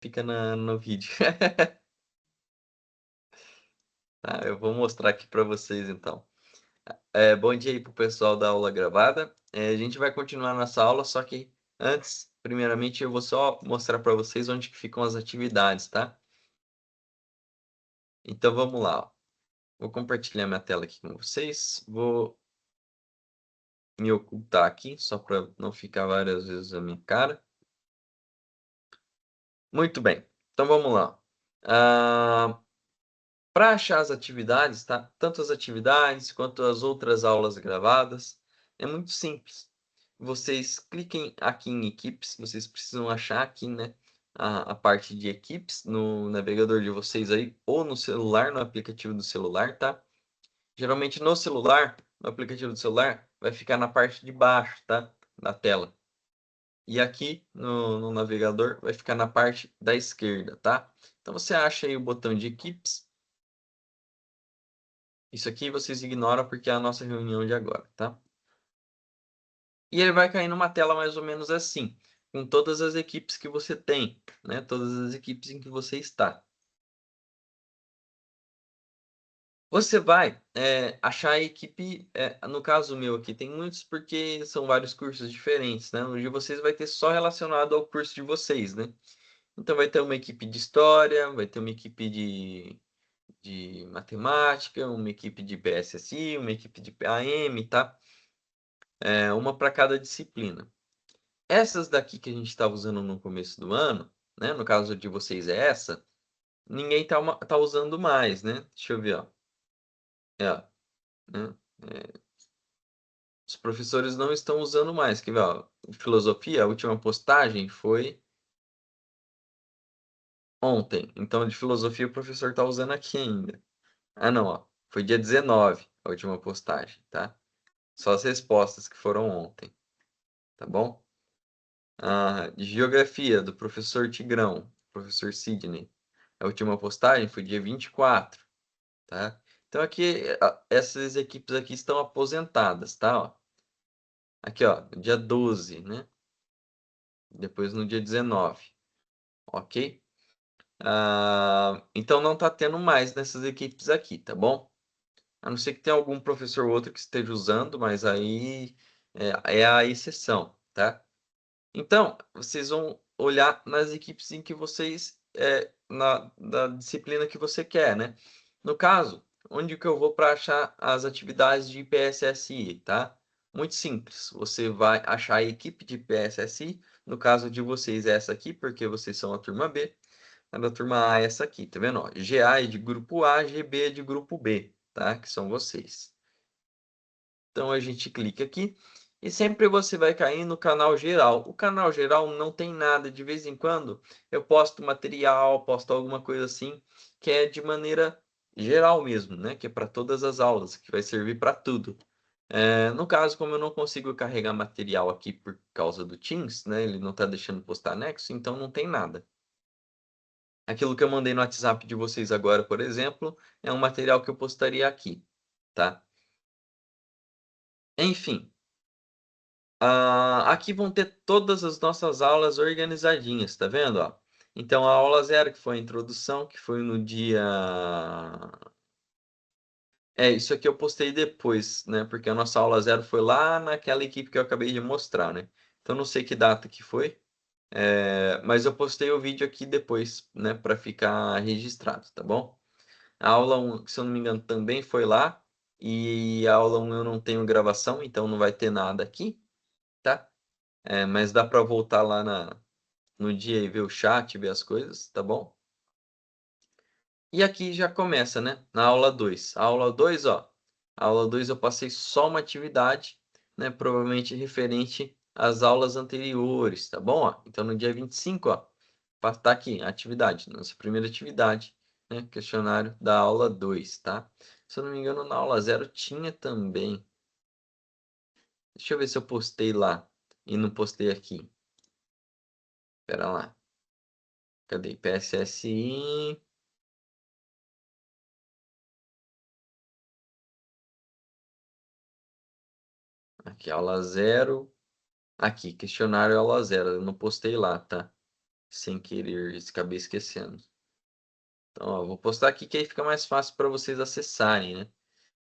fica no vídeo. Tá, eu vou mostrar aqui para vocês então. Bom dia aí para o pessoal da aula gravada. A gente vai continuar nossa aula, só que antes, primeiramente, eu vou só mostrar para vocês onde que ficam as atividades, tá? Então vamos lá, ó. Vou compartilhar minha tela aqui com vocês. Vou me ocultar aqui, só para não ficar várias vezes a minha cara. Muito bem, então vamos lá. Para achar as atividades, tá? Tanto as atividades quanto as outras aulas gravadas, é muito simples. Vocês cliquem aqui em equipes, vocês precisam achar aqui, né, a parte de equipes no navegador de vocês aí, ou no celular, no aplicativo do celular, tá? Geralmente no celular, no aplicativo do celular, vai ficar na parte de baixo, tá? Da tela. E aqui no navegador vai ficar na parte da esquerda, tá? Então você acha aí o botão de equipes. Isso aqui vocês ignoram porque é a nossa reunião de agora, tá? E ele vai cair numa tela mais ou menos assim, com todas as equipes que você tem, né? Todas as equipes em que você está. Você vai achar a equipe, no caso meu aqui, tem muitos porque são vários cursos diferentes, né? O de vocês vai ter só relacionado ao curso de vocês, né? Então vai ter uma equipe de história, vai ter uma equipe de matemática, uma equipe de PSSI, uma equipe de PAM, tá? Uma para cada disciplina. Essas daqui que a gente estava usando no começo do ano, né? No caso de vocês é essa, ninguém tá usando mais, né? Deixa eu ver, ó. Ó, né? Os professores não estão usando mais. Quer ver, ó? Filosofia, a última postagem foi ontem. Então, de filosofia o professor está usando aqui ainda. Ah, não, ó. Foi dia 19 a última postagem, tá? Só as respostas que foram ontem, tá bom? De geografia, do professor Tigrão, professor Sidney. A última postagem foi dia 24, tá? Então aqui, essas equipes aqui estão aposentadas, tá? Ó. Aqui, ó, dia 12, né? Depois no dia 19, ok? Então não tá tendo mais nessas equipes aqui, tá bom? A não ser que tenha algum professor ou outro que esteja usando, mas aí é a exceção, tá? Então, vocês vão olhar nas equipes em que vocês, na disciplina que você quer, né? No caso, onde que eu vou para achar as atividades de PSSI, tá? Muito simples, você vai achar a equipe de PSSI, no caso de vocês é essa aqui, porque vocês são a turma B, a da turma A é essa aqui, tá vendo? Ó, GA é de grupo A, GB é de grupo B, tá? Que são vocês. Então a gente clica aqui e sempre você vai cair no canal geral. O canal geral não tem nada, de vez em quando eu posto material, posto alguma coisa assim, que é de maneira geral mesmo, né? Que é para todas as aulas, que vai servir para tudo. No caso, como eu não consigo carregar material aqui por causa do Teams, né? Ele não está deixando postar anexo, então não tem nada. Aquilo que eu mandei no WhatsApp de vocês agora, por exemplo, é um material que eu postaria aqui, tá? Enfim. Aqui vão ter todas as nossas aulas organizadinhas, tá vendo? Ó? Então, a aula 0, que foi a introdução, que foi no dia... isso aqui eu postei depois, né? Porque a nossa aula 0 foi lá naquela equipe que eu acabei de mostrar, né? Então, não sei que data que foi, mas eu postei o vídeo aqui depois, né? Para ficar registrado, tá bom? A aula 1, se eu não me engano, também foi lá. E a aula 1 eu não tenho gravação, então não vai ter nada aqui, tá? Mas dá para voltar lá no dia e ver o chat, ver as coisas, tá bom? E aqui já começa, né? Na aula 2. A aula 2, ó. A aula 2 eu passei só uma atividade, né? Provavelmente referente às aulas anteriores, tá bom? Ó, então no dia 25, ó. Tá aqui, atividade. Nossa primeira atividade, né? Questionário da aula 2, tá? Se eu não me engano, na aula 0 tinha também. Deixa eu ver se eu postei lá e não postei aqui. Espera lá. Cadê? PSSI. Aqui, aula 0. Aqui, questionário aula 0. Eu não postei lá, tá? sem querer, acabei esquecendo. Então, ó, vou postar aqui que aí fica mais fácil para vocês acessarem, né?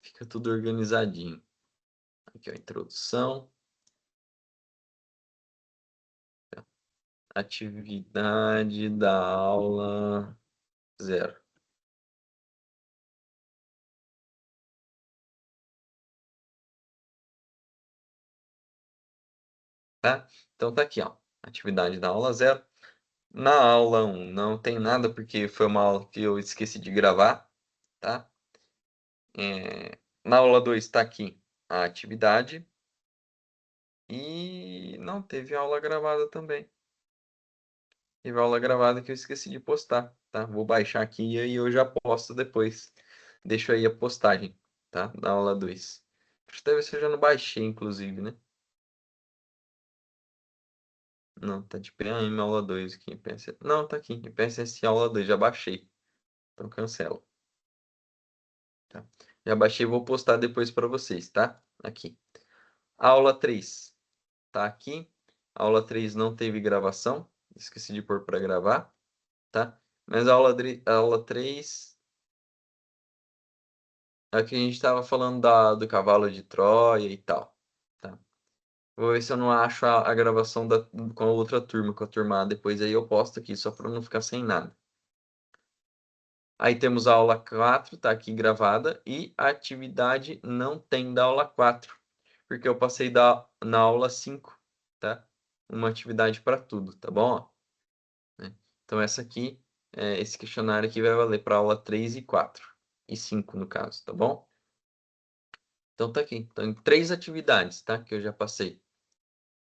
Fica tudo organizadinho. Aqui, ó, introdução. Atividade da aula 0. Tá? Então tá aqui, ó. Atividade da aula 0. Na aula 1 não tem nada porque foi uma aula que eu esqueci de gravar, tá? Na aula 2 está aqui a atividade. E não teve aula gravada também. Teve aula gravada que eu esqueci de postar, tá? Vou baixar aqui e aí eu já posto depois. Deixo aí a postagem, tá? Da aula 2. Acho que talvez eu já não baixei, inclusive, né? Não, tá de PAM aula 2 aqui. PSS. Não, tá aqui. PSS aula 2, já baixei. Então cancela. Tá? Já baixei e vou postar depois para vocês, tá? Aqui. Aula 3 tá aqui. Aula 3 não teve gravação. Esqueci de pôr para gravar, tá? Mas a aula 3 é que a gente estava falando do cavalo de Troia e tal, tá? Vou ver se eu não acho a gravação com a outra turma, com a turma A, depois aí eu posto aqui, só para não ficar sem nada. Aí temos a aula 4, tá aqui gravada, e a atividade não tem da aula 4, porque eu passei na aula 5, tá? Uma atividade para tudo, tá bom? Né? Então essa aqui, esse questionário aqui vai valer para aula 3 e 4, e 5 no caso, tá bom? Então tá aqui. Então, em 3 atividades, tá? Que eu já passei.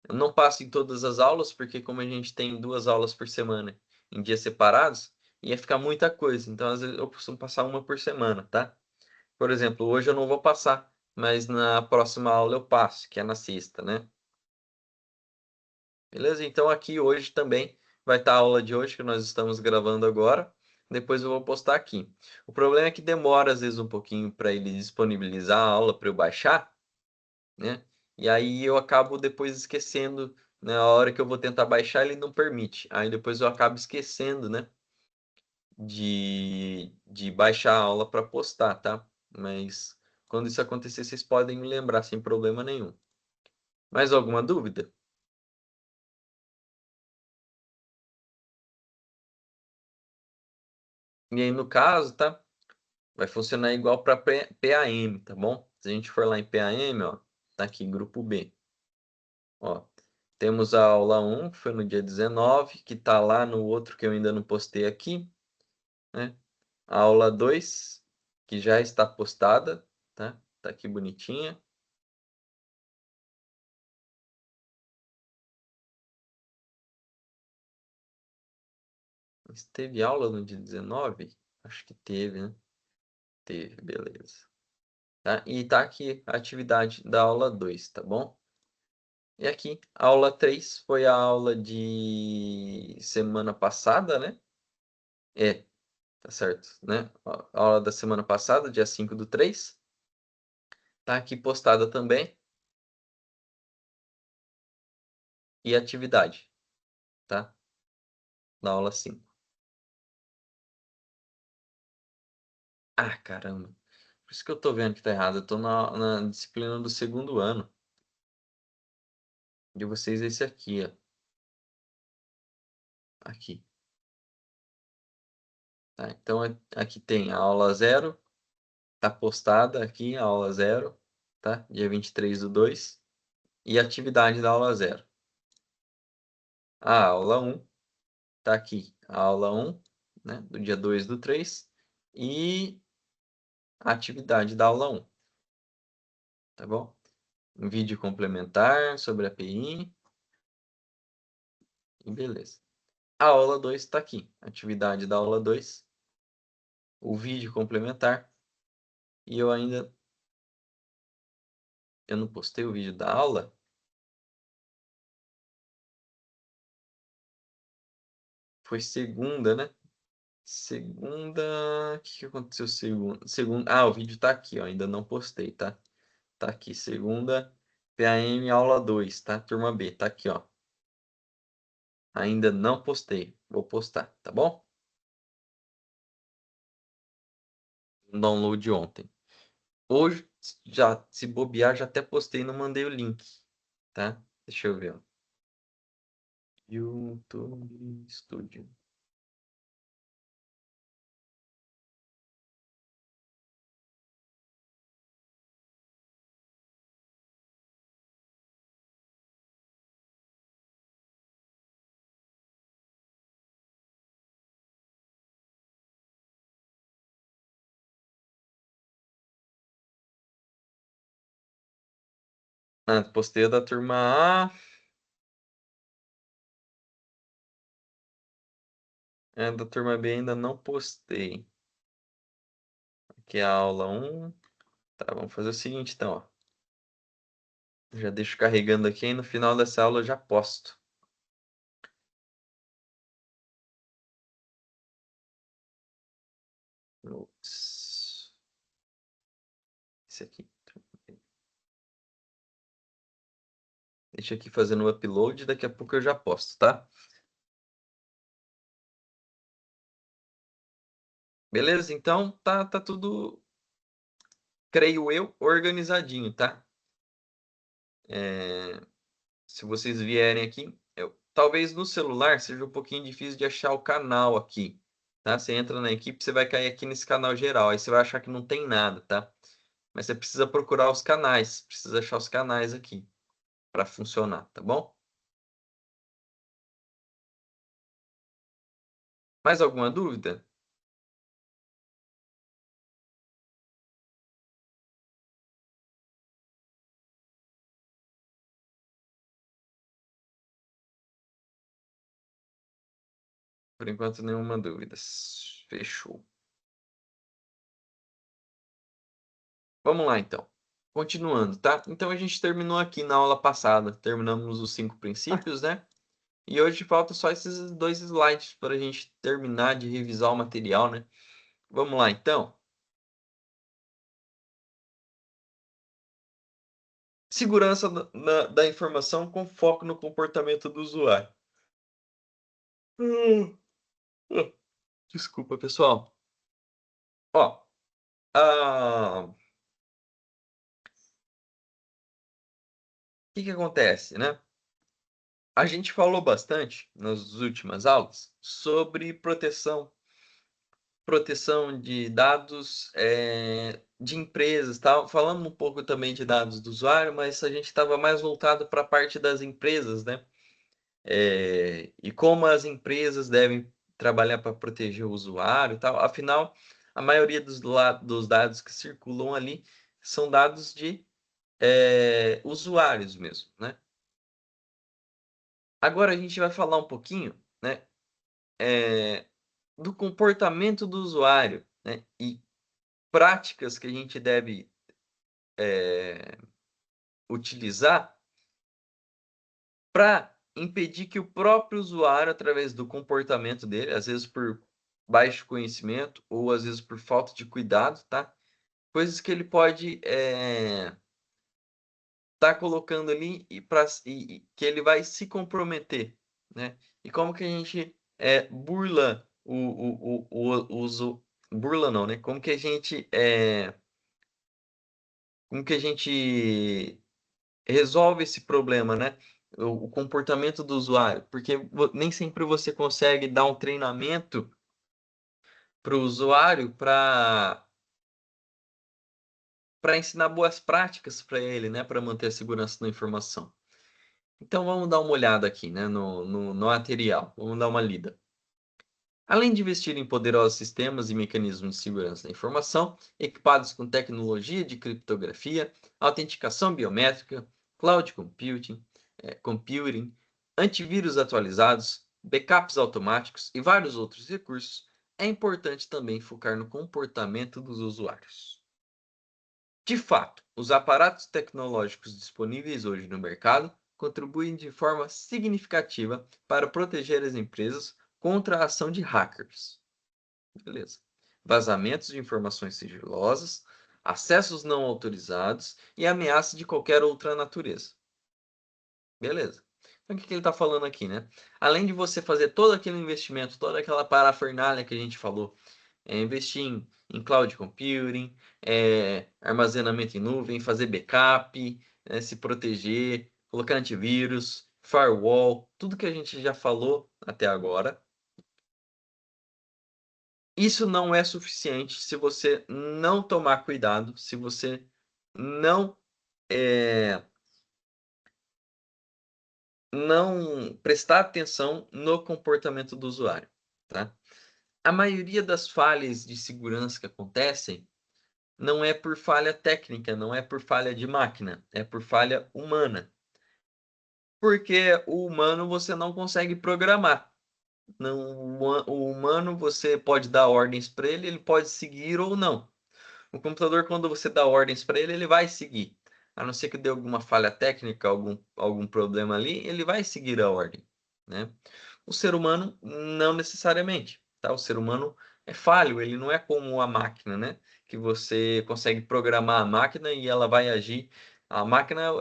Eu não passo em todas as aulas, porque como a gente tem 2 aulas por semana em dias separados, ia ficar muita coisa. Então, às vezes, eu costumo passar uma por semana, tá? Por exemplo, hoje eu não vou passar, mas na próxima aula eu passo, que é na sexta, né? Beleza? Então, aqui hoje também vai estar a aula de hoje, que nós estamos gravando agora. Depois eu vou postar aqui. O problema é que demora, às vezes, um pouquinho para ele disponibilizar a aula para eu baixar, né? E aí eu acabo depois esquecendo, né? A hora que eu vou tentar baixar, ele não permite. Aí depois eu acabo esquecendo, né? De baixar a aula para postar, tá? Mas quando isso acontecer, vocês podem me lembrar sem problema nenhum. Mais alguma dúvida? E aí, no caso, tá? Vai funcionar igual para PAM, tá bom? Se a gente for lá em PAM, ó, tá aqui, grupo B. Ó, temos a aula 1, que foi no dia 19, que tá lá no outro que eu ainda não postei aqui, né? A aula 2, que já está postada, tá? Tá aqui bonitinha. Mas teve aula no dia 19? Acho que teve, né? Teve, beleza. Tá? E tá aqui a atividade da aula 2, tá bom? E aqui, a aula 3 foi a aula de semana passada, né? É, tá certo, né? A aula da semana passada, dia 5/3. Tá aqui postada também. E atividade, tá? Da aula 5. Ah, caramba. Por isso que eu tô vendo que tá errado. Eu tô na disciplina do segundo ano. De vocês é esse aqui, ó. Aqui. Tá? Então aqui tem a aula 0. Tá postada aqui a aula 0. Tá? Dia 23/2. E atividade da aula 0. A aula 1. Tá aqui. A aula 1, né? Do dia 2/3. E a atividade da aula 1. Tá bom? Um vídeo complementar sobre a API. E beleza. A aula 2 está aqui. Atividade da aula 2. O vídeo complementar. E eu não postei o vídeo da aula. Foi segunda, né? Segunda. O que aconteceu segunda? Ah, o vídeo tá aqui, ó. Ainda não postei, tá? Tá aqui. Segunda, PAM aula 2, tá? Turma B, tá aqui, ó. Ainda não postei. Vou postar, tá bom? Download ontem. Hoje, já, se bobear, já até postei e não mandei o link, tá? Deixa eu ver, ó. YouTube Studio. Ah, postei a da turma A. A da turma B ainda não postei. Aqui é a aula 1. Tá, vamos fazer o seguinte então, ó. Já deixo carregando aqui e no final dessa aula eu já posto. Ups. Esse aqui. Deixa aqui fazendo o upload, daqui a pouco eu já posto, tá? Beleza? Então tá tudo, creio eu, organizadinho, tá? Se vocês vierem aqui, talvez no celular seja um pouquinho difícil de achar o canal aqui, tá? Você entra na equipe, você vai cair aqui nesse canal geral, aí você vai achar que não tem nada, tá? Mas você precisa procurar os canais, precisa achar os canais aqui para funcionar, tá bom? Mais alguma dúvida? Por enquanto, nenhuma dúvida. Fechou. Vamos lá, então. Continuando, tá? Então, a gente terminou aqui na aula passada. Terminamos os 5 princípios, né? E hoje falta só esses 2 slides para a gente terminar de revisar o material, né? Vamos lá, então. Segurança da informação com foco no comportamento do usuário. Hum, Desculpa, pessoal. Ó, o que que acontece, né? A gente falou bastante nas últimas aulas sobre proteção de dados de empresas, tal. Falamos um pouco também de dados do usuário, mas a gente estava mais voltado para a parte das empresas, né? E como as empresas devem trabalhar para proteger o usuário, e tal. Afinal, a maioria dos dados que circulam ali são dados de usuários mesmo, né? Agora a gente vai falar um pouquinho, né? Do comportamento do usuário, né? E práticas que a gente deve utilizar para impedir que o próprio usuário, através do comportamento dele, às vezes por baixo conhecimento ou às vezes por falta de cuidado, tá? Coisas que ele pode tá colocando ali e que ele vai se comprometer, né? E como que a gente burla o uso, burla não, né? Como que a gente resolve esse problema, né? O comportamento do usuário, porque nem sempre você consegue dar um treinamento para o usuário para ensinar boas práticas para ele, né? Para manter a segurança da informação. Então vamos dar uma olhada aqui, né? No material. Vamos dar uma lida. Além de investir em poderosos sistemas e mecanismos de segurança da informação, equipados com tecnologia de criptografia, autenticação biométrica, cloud computing, antivírus atualizados, backups automáticos e vários outros recursos, é importante também focar no comportamento dos usuários. De fato, os aparatos tecnológicos disponíveis hoje no mercado contribuem de forma significativa para proteger as empresas contra a ação de hackers. Beleza. Vazamentos de informações sigilosas, acessos não autorizados e ameaças de qualquer outra natureza. Beleza. Então, o que que ele está falando aqui, né? Além de você fazer todo aquele investimento, toda aquela parafernália que a gente falou, investir em cloud computing, armazenamento em nuvem, fazer backup, se proteger, colocar antivírus, firewall, tudo que a gente já falou até agora. Isso não é suficiente se você não tomar cuidado, se você não, eh, não prestar atenção no comportamento do usuário, tá? A maioria das falhas de segurança que acontecem não é por falha técnica, não é por falha de máquina, é por falha humana. Porque o humano você não consegue programar. Não, o humano você pode dar ordens para ele, ele pode seguir ou não. O computador, quando você dá ordens para ele, ele vai seguir. A não ser que dê alguma falha técnica, algum problema ali, ele vai seguir a ordem, né? O ser humano, não necessariamente, tá? O ser humano é falho, ele não é como a máquina, né? Que você consegue programar a máquina e ela vai agir. A máquina,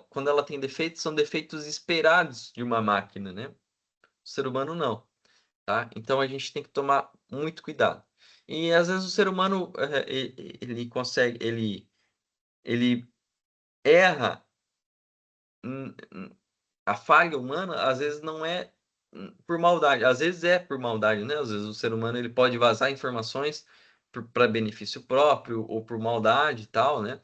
quando ela tem defeitos, são defeitos esperados de uma máquina, né? O ser humano não, tá? Então a gente tem que tomar muito cuidado. E às vezes o ser humano, ele consegue, ele erra. A falha humana, às vezes, não é por maldade, às vezes é por maldade, né? Às vezes o ser humano ele pode vazar informações para benefício próprio ou por maldade e tal, né?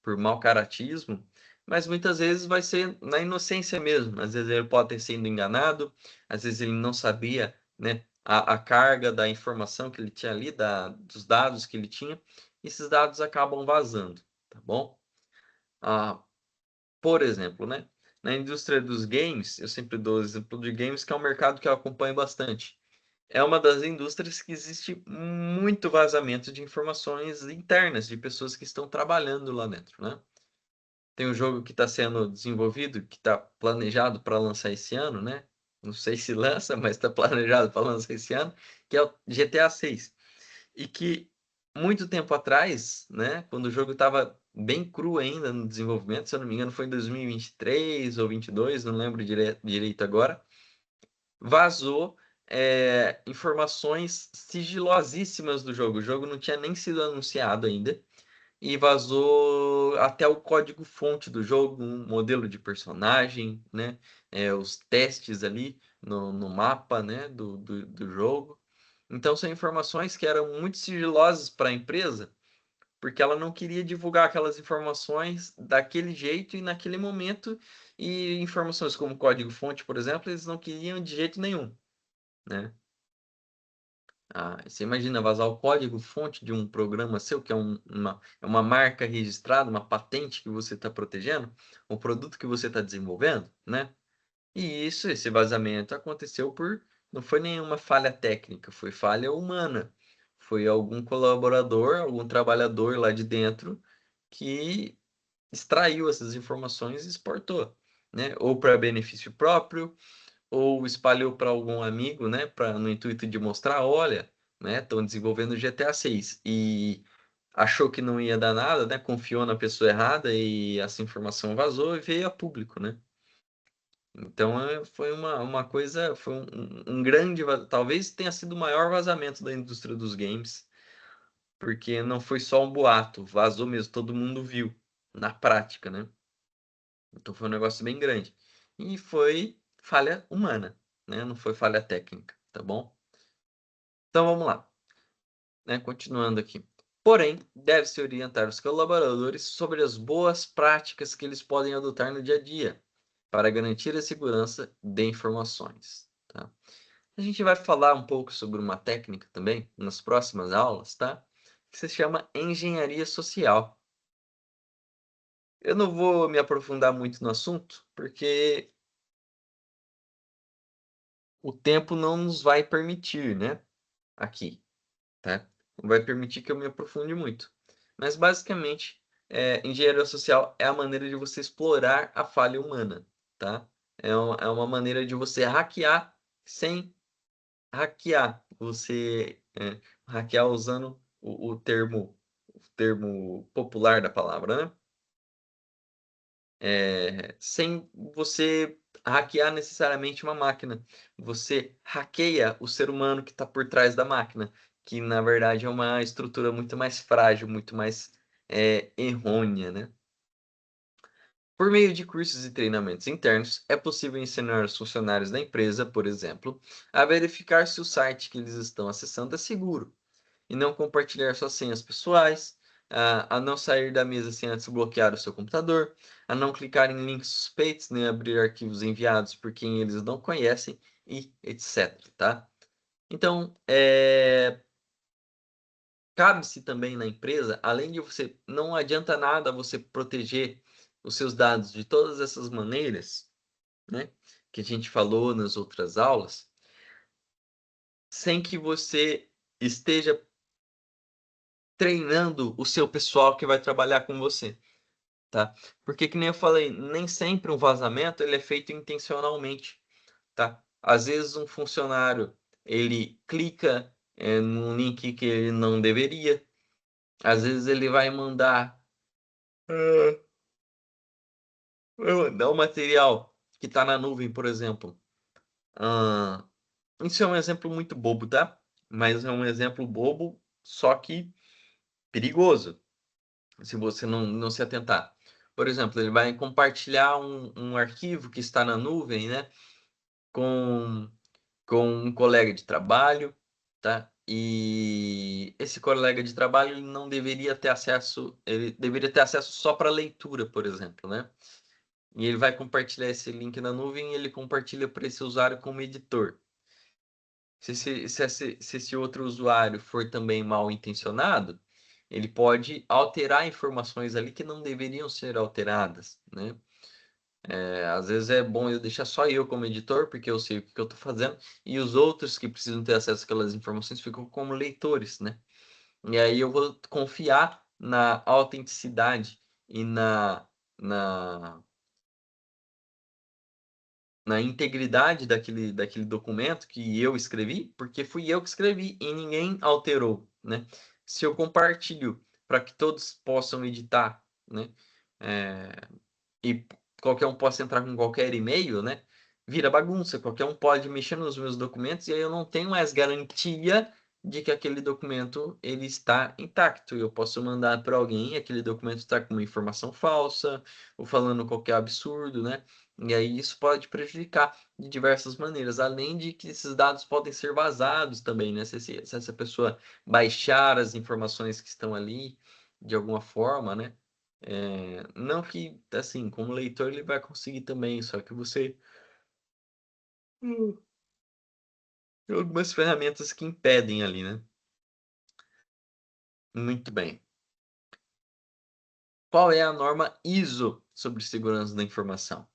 Por mau caratismo, mas muitas vezes vai ser na inocência mesmo. Às vezes ele pode ter sido enganado, às vezes ele não sabia, né, a carga da informação que ele tinha ali, dos dados que ele tinha, e esses dados acabam vazando, tá bom? Ah, por exemplo, né? Na indústria dos games, eu sempre dou o exemplo de games, que é um mercado que eu acompanho bastante. É uma das indústrias que existe muito vazamento de informações internas de pessoas que estão trabalhando lá dentro, né? Tem um jogo que está sendo desenvolvido, que está planejado para lançar esse ano, né? Não sei se lança, mas está planejado para lançar esse ano, que é o GTA 6. E que muito tempo atrás, né, quando o jogo estava bem cru ainda no desenvolvimento, se eu não me engano foi em 2023 ou 22, não lembro direito agora, vazou informações sigilosíssimas do jogo. O jogo não tinha nem sido anunciado ainda e vazou até o código-fonte do jogo, um modelo de personagem, né, os testes ali no mapa, né, do jogo. Então são informações que eram muito sigilosas para a empresa, porque ela não queria divulgar aquelas informações daquele jeito e naquele momento, e informações como código-fonte, por exemplo, eles não queriam de jeito nenhum, né? Você imagina vazar o código-fonte de um programa seu, que é uma marca registrada, uma patente que você está protegendo, um produto que você está desenvolvendo, né? E esse vazamento aconteceu não foi nenhuma falha técnica, foi falha humana. Foi algum colaborador, algum trabalhador lá de dentro que extraiu essas informações e exportou, né? Ou para benefício próprio, ou espalhou para algum amigo, né? No intuito de mostrar, olha, né? Estão desenvolvendo o GTA 6 e achou que não ia dar nada, né? Confiou na pessoa errada e essa informação vazou e veio a público, né? Então foi uma coisa, foi um grande, talvez tenha sido o maior vazamento da indústria dos games, porque não foi só um boato, vazou mesmo, todo mundo viu na prática, né? Então foi um negócio bem grande. E foi falha humana, né? Não foi falha técnica, tá bom? Então vamos lá, né? Continuando aqui. Porém, deve-se orientar os colaboradores sobre as boas práticas que eles podem adotar no dia a dia para garantir a segurança de informações, tá? A gente vai falar um pouco sobre uma técnica também nas próximas aulas, tá? Que se chama engenharia social. Eu não vou me aprofundar muito no assunto, porque o tempo não nos vai permitir, né? Aqui, tá? Não vai permitir que eu me aprofunde muito. Mas basicamente, engenharia social é a maneira de você explorar a falha humana, tá? É uma maneira de você hackear sem hackear. Você hackear usando o termo popular da palavra, né? sem você hackear necessariamente uma máquina. Você hackeia o ser humano que está por trás da máquina, que na verdade é uma estrutura muito mais frágil, muito mais errônea, né? Por meio de cursos e treinamentos internos, é possível ensinar os funcionários da empresa, por exemplo, a verificar se o site que eles estão acessando é seguro e não compartilhar suas senhas pessoais, a não sair da mesa sem antes bloquear o seu computador, a não clicar em links suspeitos, nem abrir arquivos enviados por quem eles não conhecem e etc, tá? Então, cabe-se também na empresa, além de você, não adianta nada você proteger os seus dados de todas essas maneiras, né, que a gente falou nas outras aulas, sem que você esteja treinando o seu pessoal que vai trabalhar com você, tá? Porque que nem eu falei, nem sempre um vazamento ele é feito intencionalmente, tá? Às vezes um funcionário ele clica num link que ele não deveria, às vezes ele vai mandar o material que está na nuvem, por exemplo. Ah, isso é um exemplo muito bobo, tá? Mas é um exemplo bobo, só que perigoso, se você não se atentar. Por exemplo, ele vai compartilhar um arquivo que está na nuvem, né? Com, com um colega de trabalho, tá? E esse colega de trabalho ele não deveria ter acesso, ele deveria ter acesso só para leitura, por exemplo, né? E ele vai compartilhar esse link na nuvem e ele compartilha para esse usuário como editor. Se esse outro usuário for também mal intencionado, ele pode alterar informações ali que não deveriam ser alteradas, né? Às vezes é bom eu deixar só eu como editor, porque eu sei o que eu estou fazendo, e os outros que precisam ter acesso àquelas informações ficam como leitores, né? E aí eu vou confiar na autenticidade e na na integridade daquele documento que eu escrevi, porque fui eu que escrevi e ninguém alterou, né? Se eu compartilho para que todos possam editar, né? É, e qualquer um possa entrar com qualquer e-mail, né? Vira bagunça, qualquer um pode mexer nos meus documentos e aí eu não tenho mais garantia de que aquele documento ele está intacto. Eu posso mandar para alguém e aquele documento está com uma informação falsa ou falando qualquer absurdo, né? E aí isso pode prejudicar de diversas maneiras, além de que esses dados podem ser vazados também, né? Se essa pessoa baixar as informações que estão ali de alguma forma, né? Não que, assim, como leitor ele vai conseguir também, só que você tem algumas ferramentas que impedem ali, né? Muito bem. Qual é a norma ISO sobre segurança da informação?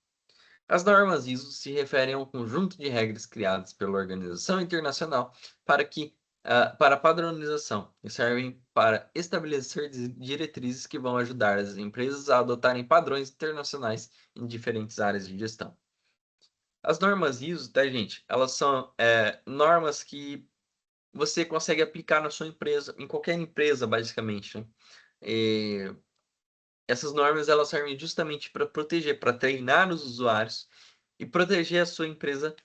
As normas ISO se referem a um conjunto de regras criadas pela Organização Internacional para padronização e servem para estabelecer diretrizes que vão ajudar as empresas a adotarem padrões internacionais em diferentes áreas de gestão. As normas ISO, tá, gente? Elas são normas que você consegue aplicar na sua empresa, em qualquer empresa, basicamente, né? E essas normas elas servem justamente para proteger, para treinar os usuários e proteger a sua empresa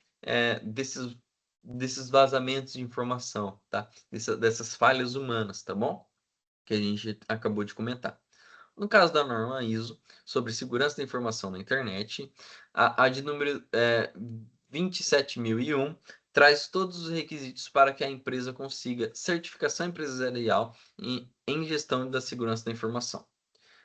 desses vazamentos de informação, tá? Dessas falhas humanas, tá bom? Que a gente acabou de comentar. No caso da norma ISO sobre segurança da informação na internet, a de número 27001 traz todos os requisitos para que a empresa consiga certificação empresarial em gestão da segurança da informação.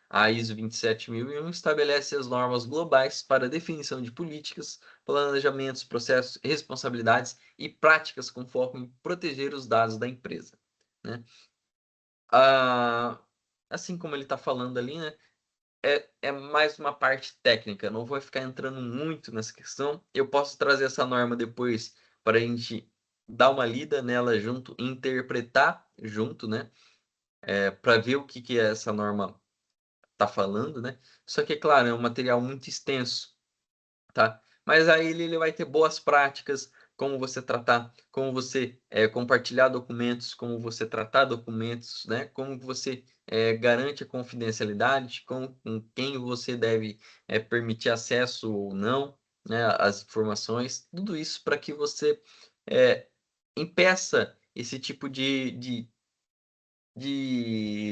A ISO 27001 estabelece as normas globais para definição de políticas, planejamentos, processos, responsabilidades e práticas com foco em proteger os dados da empresa, né? Ah, assim como ele está falando ali, né? É mais uma parte técnica, não vou ficar entrando muito nessa questão. Eu posso trazer essa norma depois para a gente dar uma lida nela junto, interpretar junto, né? Para ver o que essa norma está falando, né? Só que, é claro, é um material muito extenso, tá? Mas aí ele vai ter boas práticas como você tratar, como você compartilhar documentos, como você tratar documentos, né? Como você garante a confidencialidade, com quem você deve permitir acesso ou não, né, às informações, tudo isso para que você impeça esse tipo de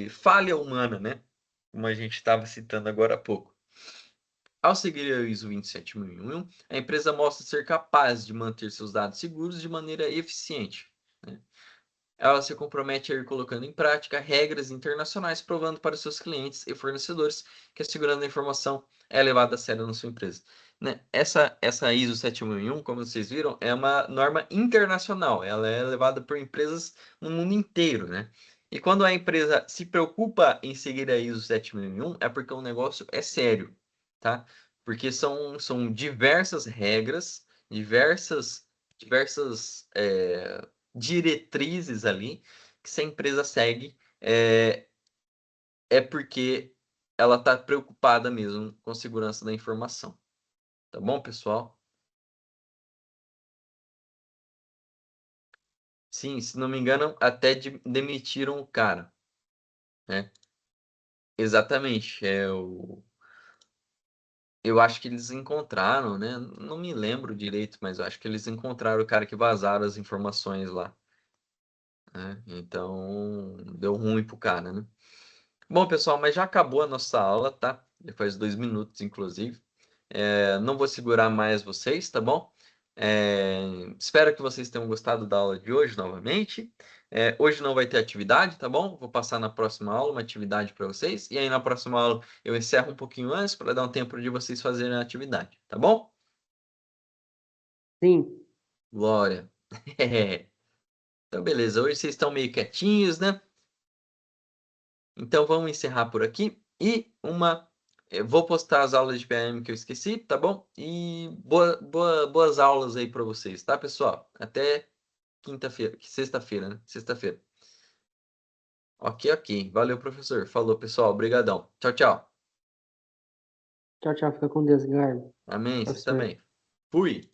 falha humana, né? Como a gente estava citando agora há pouco. Ao seguir a ISO 27001, a empresa mostra ser capaz de manter seus dados seguros de maneira eficiente, né? Ela se compromete a ir colocando em prática regras internacionais, provando para seus clientes e fornecedores que a segurança da informação é levada a sério na sua empresa. Né? Essa ISO 7001, como vocês viram, é uma norma internacional. Ela é levada por empresas no mundo inteiro, né? E quando a empresa se preocupa em seguir a ISO 7001, é porque o negócio é sério, tá? Porque são diversas regras, diversas diretrizes ali que se a empresa segue é porque ela está preocupada mesmo com a segurança da informação. Tá bom, pessoal? Sim, se não me engano, até demitiram o cara, né? Exatamente. Eu acho que eles encontraram, né? Não me lembro direito, mas eu acho que eles encontraram o cara que vazaram as informações lá, né? Então, deu ruim pro cara, né? Bom, pessoal, mas já acabou a nossa aula, tá? Já faz 2 minutos, inclusive. Não vou segurar mais vocês, tá bom? Espero que vocês tenham gostado da aula de hoje novamente. Hoje não vai ter atividade, tá bom? Vou passar na próxima aula uma atividade para vocês. E aí na próxima aula eu encerro um pouquinho antes para dar um tempo de vocês fazerem a atividade, tá bom? Sim. Glória. Então, beleza. Hoje vocês estão meio quietinhos, né? Então vamos encerrar por aqui. Eu vou postar as aulas de PM que eu esqueci, tá bom? E boas aulas aí para vocês, tá, pessoal? Até quinta-feira, sexta-feira, né? Sexta-feira. Ok, ok. Valeu, professor. Falou, pessoal. Obrigadão. Tchau, tchau. Tchau, tchau. Fica com Deus, Guilherme. Amém. Vocês Professor. também. Fui.